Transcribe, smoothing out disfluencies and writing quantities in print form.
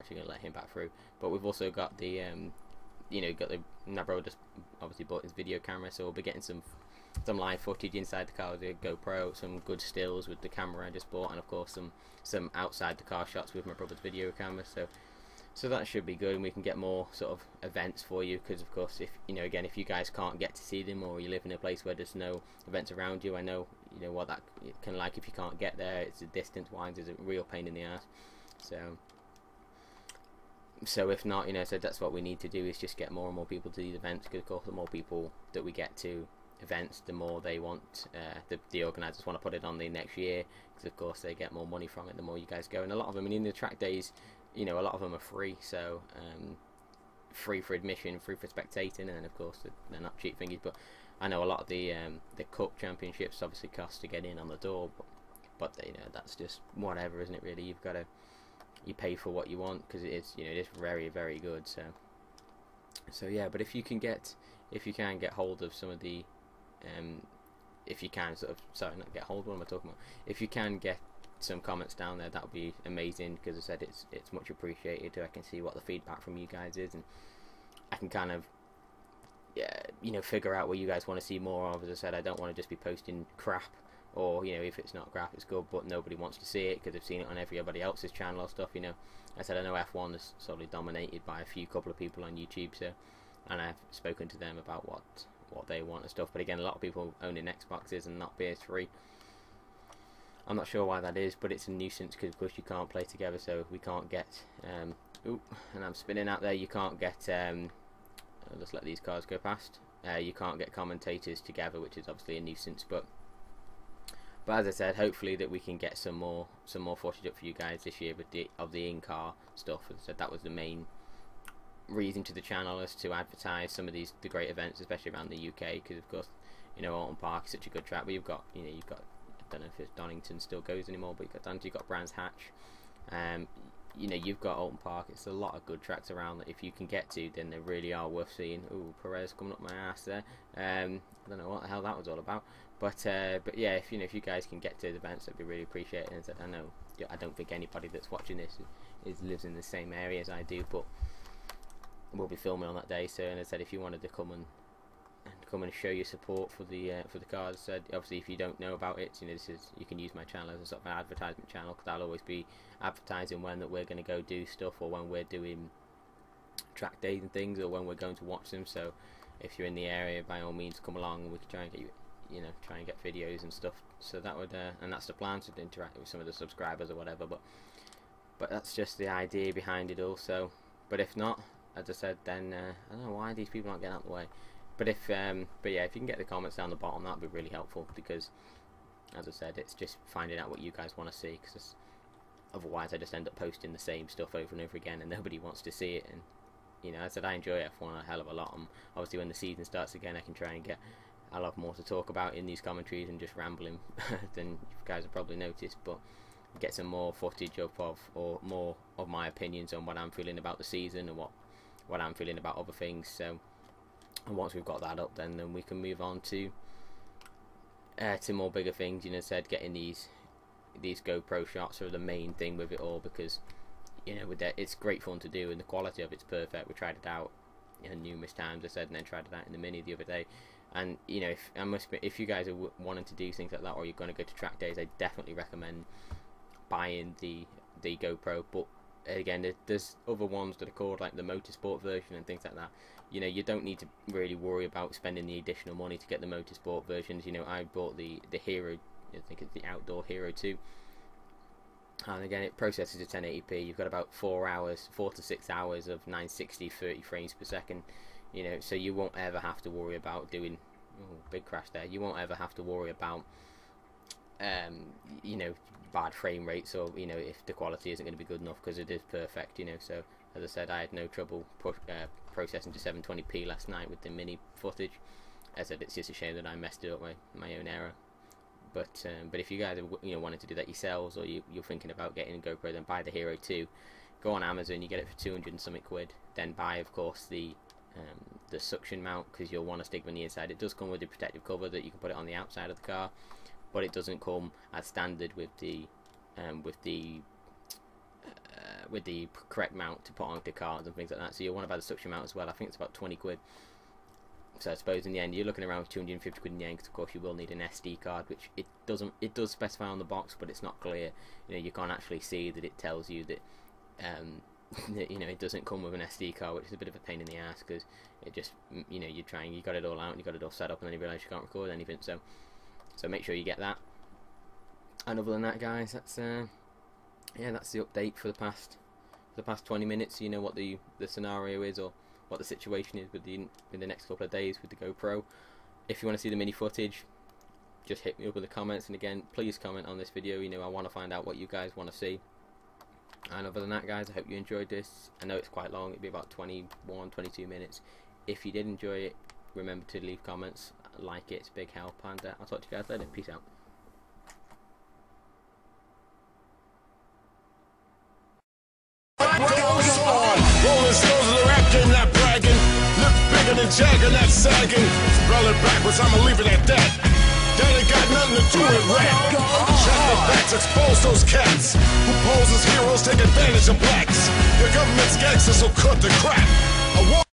so you're gonna let him back through. But we've also got the my brother just obviously bought his video camera, so we'll be getting some live footage inside the car with the GoPro, some good stills with the camera I just bought, and of course some outside the car shots with my brother's video camera. So that should be good, and we can get more sort of events for you, because of course, if if you guys can't get to see them, or you live in a place where there's no events around you, I know what that can like if you can't get there. It's a distance wise is a real pain in the ass. So if not, so that's what we need to do, is just get more and more people to these events, because of course the more people that we get to events, the more they want, the organisers want to put it on the next year, because of course they get more money from it the more you guys go. And a lot of them, in the track days, a lot of them are free, so free for admission, free for spectating, and then of course they're not cheap thingies. But I know a lot of the cup championships obviously cost to get in on the door, but that's just whatever, isn't it? Really, you pay for what you want, because it is very, very good. So yeah, but if you can get hold of some of the if you can not get hold of, what am I talking about? If you can get some comments down there, that would be amazing, because I said it's much appreciated. I can see what the feedback from you guys is, and I can kind of figure out what you guys want to see more of. As I said, I don't want to just be posting crap, or if it's not crap, it's good, but nobody wants to see it because they've seen it on everybody else's channel or stuff. I said I know F1 is sort of dominated by a couple of people on YouTube, and I've spoken to them about what they want and stuff. But again, a lot of people owning Xboxes and not PS3. I'm not sure why that is, but it's a nuisance, because of course you can't play together, so we can't get and I'm spinning out there, you can't get I'll just let these cars go past. You can't get commentators together, which is obviously a nuisance. But as I said, hopefully that we can get some more footage up for you guys this year with the in-car stuff. As I said, that was the main reason to the channel, is to advertise some of the great events, especially around the UK, because of course Alton Park is such a good track. But you've got I don't know if it's Donington still goes anymore, but you've got Brands Hatch, you've got Alton Park. It's a lot of good tracks around that if you can get to, then they really are worth seeing. Ooh, Perez coming up my ass there. I don't know what the hell that was all about, but yeah, if you guys can get to the events, that'd be really appreciated. And I don't think anybody that's watching this lives in the same area as I do, but we'll be filming on that day. So, and I said, if you wanted to come and show your support for the cars, said obviously if you don't know about it, you can use my channel as a sort of an advertisement channel, because I'll always be advertising when that we're going to go do stuff, or when we're doing track days and things, or when we're going to watch them. So if you're in the area, by all means come along, and we can try and get you try and get videos and stuff. So that would and that's the plan, to interact with some of the subscribers or whatever. But that's just the idea behind it also. But if not, as I said, then I don't know why these people aren't getting out of the way. But yeah, if you can get the comments down the bottom, that'd be really helpful, because as I said, it's just finding out what you guys want to see, because otherwise I just end up posting the same stuff over and over again, and nobody wants to see it. And as I said, I enjoy F1 a hell of a lot, and obviously when the season starts again, I can try and get a lot more to talk about in these commentaries and just rambling than you guys have probably noticed, but get some more footage of or more of my opinions on what I'm feeling about the season, and what I'm feeling about other things. So, and once we've got that up, then we can move on to more bigger things. Said getting these GoPro shots are the main thing with it all, because with that, it's great fun to do, and the quality of it's perfect. We tried it out numerous times, I said, and then tried it out in the Mini the other day. And if you guys are wanting to do things like that, or you're going to go to track days, I definitely recommend buying the GoPro. But again, there's other ones that are called like the motorsport version and things like that. You don't need to really worry about spending the additional money to get the motorsport versions. I bought the Hero, I think it's the Outdoor Hero 2, and again it processes at 1080p. You've got about 4 to 6 hours of 960 30 frames per second. So you won't ever have to worry about doing big crash there. You won't ever have to worry about bad frame rates, or if the quality isn't going to be good enough, because it is perfect. So as I said, I had no trouble processing to 720p last night with the Mini footage. As I said, it's just a shame that I messed it up by my own error. But if you guys are wanting to do that yourselves, or you're thinking about getting a GoPro, then buy the Hero 2. Go on Amazon, you get it for 200 and something quid. Then buy, of course, the suction mount, because you'll want to stick them on the inside. It does come with a protective cover that you can put it on the outside of the car, but it doesn't come as standard with the with the correct mount to put on the cards and things like that. So you'll want to buy the suction mount as well. I think it's about 20 quid. So I suppose in the end you're looking around 250 quid in the end, because of course you will need an SD card, which it does specify on the box, but it's not clear. You know, you can't actually see that it tells you that you know, it doesn't come with an SD card, which is a bit of a pain in the ass, because it just, you know, you got it all out and you got it all set up, and then you realise you can't record anything. So make sure you get that. And other than that, guys, that's yeah, that's the update for the past 20 minutes. You know what the scenario is, or what the situation is with in the next couple of days with the GoPro. If you want to see the mini footage, just hit me up with the comments, and again, please comment on this video. You know, I want to find out what you guys want to see. And other than that, guys, I hope you enjoyed this. I know it's quite long, it'll be about 22 minutes. If you did enjoy it, remember to leave comments, like it, it's a big help, and I'll talk to you guys later. Peace out. Rolling stones of the rap game, not bragging. Look bigger than Jagger, not sagging. Roll it backwards, I'ma leave it at that. That ain't got nothing to do with rap. Check the facts, expose those cats who pose as heroes, take advantage of blacks. Your government's gangsters, so cut the crap.